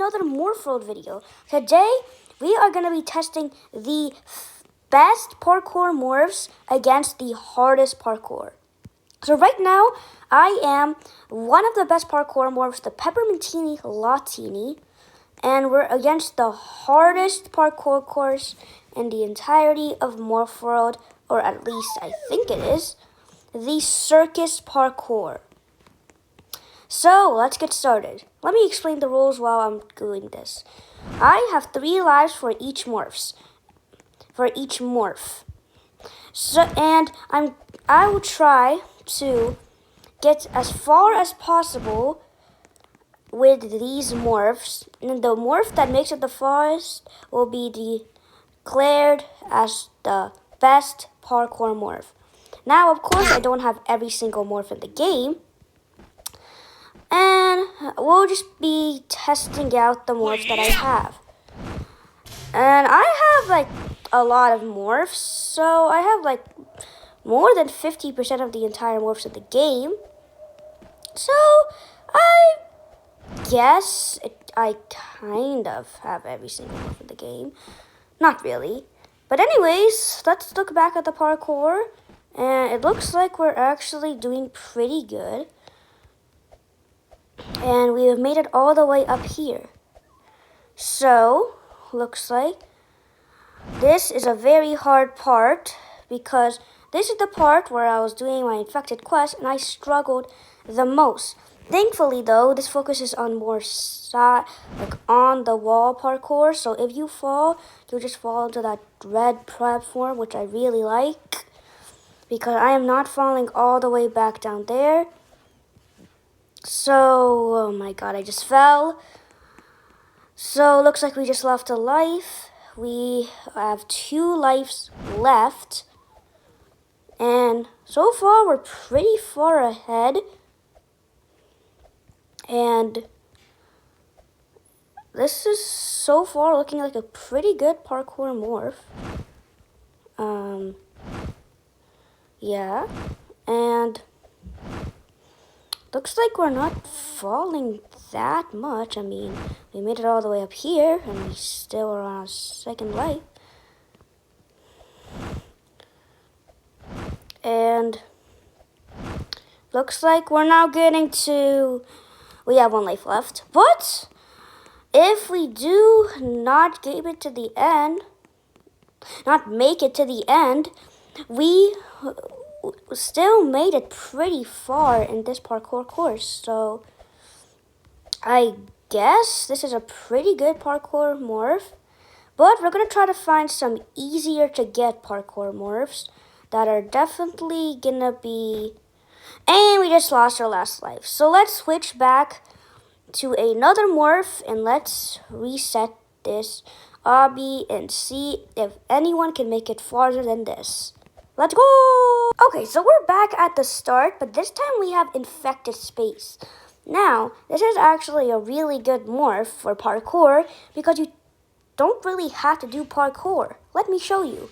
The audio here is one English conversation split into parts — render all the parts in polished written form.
another Morph World video. Today, we are going to be testing the best parkour morphs against the hardest parkour. So right now, I am one of the best parkour morphs, the Peppermintini Latini, and we're against the hardest parkour course in the entirety of Morph World, or at least I think it is, the Circus Parkour. So, let's get started. Let me explain the rules while I'm doing this. I have 3 lives for each morph. So, and I will try to get as far as possible with these morphs. And the morph that makes it the farthest will be declared as the best parkour morph. Now, of course, I don't have every single morph in the game. And we'll just be testing out the morphs that I have. And I have like a lot of morphs, so I have like more than 50% of the entire morphs in the game. So I guess I kind of have every single morph in the game. Not really. But anyways, let's look back at the parkour. And it looks like we're actually doing pretty good. And we have made it all the way up here. So, looks like this is a very hard part because this is the part where I was doing my infected quest and I struggled the most. Thankfully though, this focuses on more like on the wall parkour. So if you fall, you'll just fall into that red platform, which I really like because I am not falling all the way back down there. So, oh my god, I just fell. So, looks like we just lost a life. We have 2 lives left. And so far, we're pretty far ahead. And this is so far looking like a pretty good parkour morph. Yeah. And looks like we're not falling that much. I mean, we made it all the way up here, and we still are on our second life. And looks like we're now getting to... We have 1 life left. But if we do not get it to the end, not make it to the end, we still made it pretty far in this parkour course. So I guess this is a pretty good parkour morph, but we're gonna try to find some easier to get parkour morphs that are definitely gonna be... And we just lost our last life. So let's switch back to another morph and let's reset this obby and see if anyone can make it farther than this. Let's go! Okay, so we're back at the start, but this time we have infected space. Now, this is actually a really good morph for parkour because you don't really have to do parkour. Let me show you.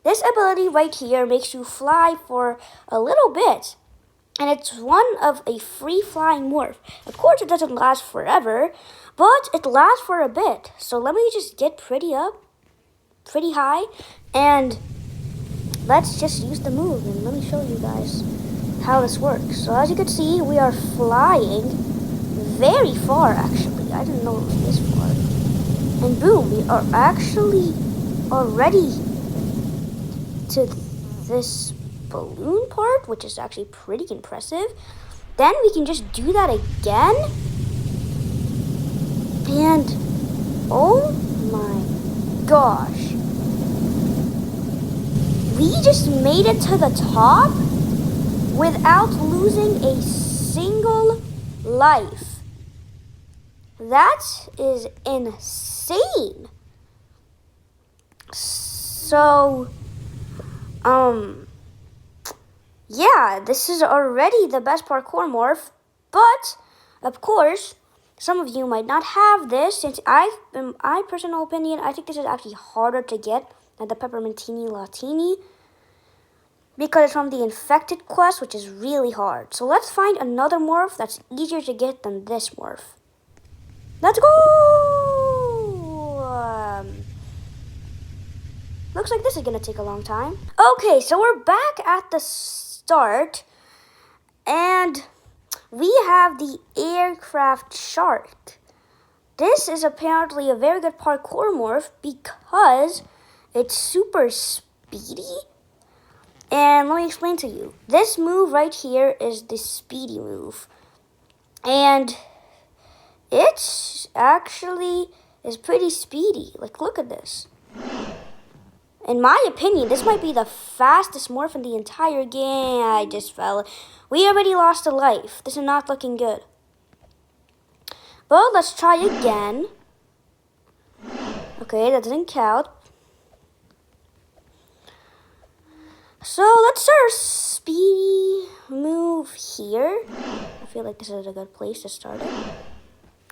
This ability right here makes you fly for a little bit. And it's one of a free flying morph. Of course, it doesn't last forever, but it lasts for a bit. So let me just get pretty high, and let's just use the move, and let me show you guys how this works. So as you can see, we are flying very far, actually. I didn't know it was this far. And boom, we are actually already to this balloon part, which is actually pretty impressive. Then we can just do that again. And oh my gosh. We just made it to the top without losing a single life. That is insane. So, yeah, this is already the best parkour morph, but of course, some of you might not have this. Since in my personal opinion, I think this is actually harder to get than the Peppermintini Latini because it's from the infected quest, which is really hard. So let's find another morph that's easier to get than this morph. Let's go! Looks like this is gonna take a long time. Okay, so we're back at the start, and we have the aircraft shark. This is apparently a very good parkour morph because it's super speedy. And let me explain to you. This move right here is the speedy move. And it actually is pretty speedy. Like, look at this. In my opinion, this might be the fastest morph in the entire game. I just fell. We already lost a life. This is not looking good. But let's try again. Okay, that doesn't count. So let's start our speedy move here. I feel like this is a good place to start it.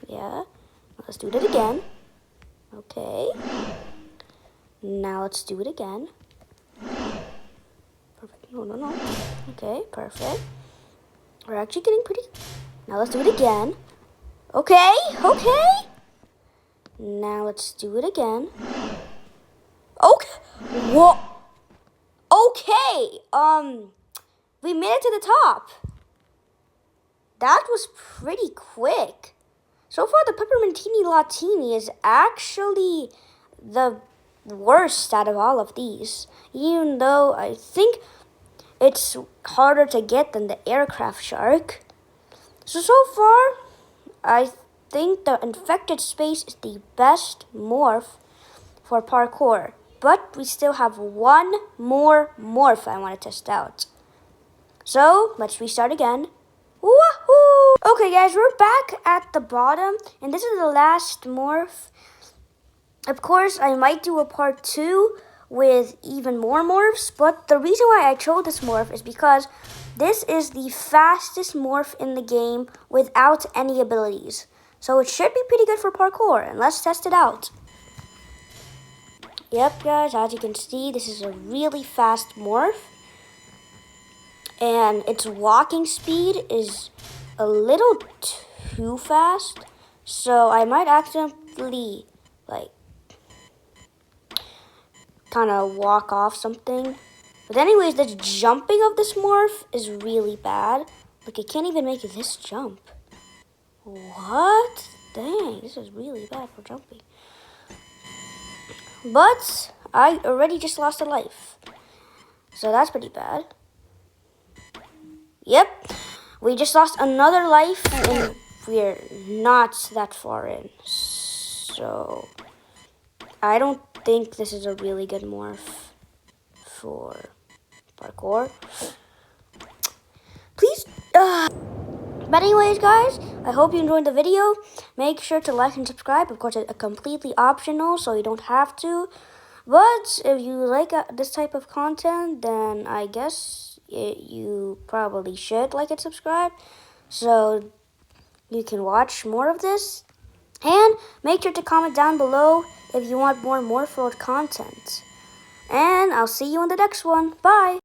Yeah. Let's do it again. Okay. Now let's do it again. Perfect. No. Okay, perfect. We're actually getting pretty... Now let's do it again. Okay. Now let's do it again. Okay. Whoa. Okay. We made it to the top. That was pretty quick. So far, the Peppermintini Latini is actually the worst out of all of these, even though I think it's harder to get than the aircraft shark. So far, I think the infected space is the best morph for parkour, but we still have one more morph I want to test out. So let's restart again. Woohoo! Okay guys, we're back at the bottom, and this is the last morph. Of course, I might do a part 2 with even more morphs, but the reason why I chose this morph is because this is the fastest morph in the game without any abilities. So it should be pretty good for parkour, and let's test it out. Yep guys, as you can see, this is a really fast morph. And its walking speed is a little too fast, so I might accidentally, kind of walk off something. But anyways, the jumping of this morph is really bad. Like, I can't even make this jump. What? Dang, this is really bad for jumping. But I already just lost a life, so that's pretty bad. Yep, we just lost another life, and we're not that far in. So I don't think this is a really good morph for parkour. Please. But anyways, guys, I hope you enjoyed the video. Make sure to like and subscribe. Of course, it's completely optional, so you don't have to. But if you like this type of content, then I guess you probably should like and subscribe, so you can watch more of this. And make sure to comment down below if you want more Morph content. And I'll see you in the next one. Bye!